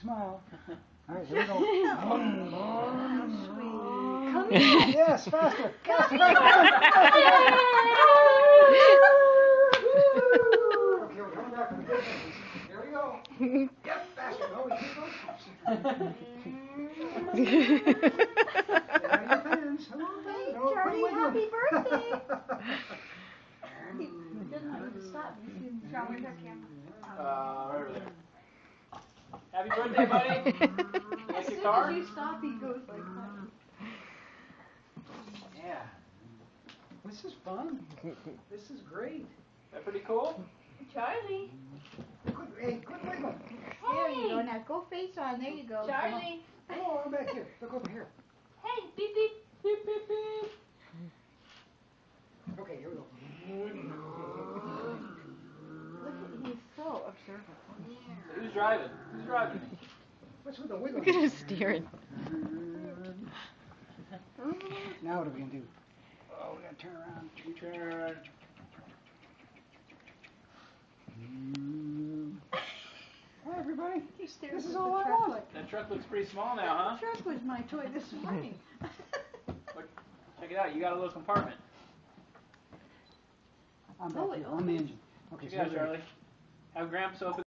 Smile. All right, here we go. Come here. Yes, faster. Faster. Come Faster. here. Okay, we're coming back from the distance. Here we go. Yep, faster. No, we keep going faster. Get out of your pants. Hey, No, Charlie, quit happy wiggling. birthday. He doesn't want you to stop. Sean, where's our camera? Right over there. Happy birthday, buddy. You like your car? As soon as you stop, he goes like that. Yeah. This is fun. This is great. Is that pretty cool? Charlie. Hey, quit wiggling. There you go. Now go face on. There you go. Charlie. Oh, I'm back here. Look over here. Hey, beep beep. Beep, beep, beep. Okay, here we go. Look at, he's so observant. Who's driving? Who's driving? What's with the wiggling? Look at his steering. Now what are we going to do? Oh, we got to turn around. Turn. Hi, everybody. He stares This is at all the I truck want. like, That truck looks pretty small now, the truck was my toy this morning. Look, check it out. You got a little compartment. I'm Oh, back it here. I'm the engine. Okay, Check so it out, here's the- Charlie. Have Gramps open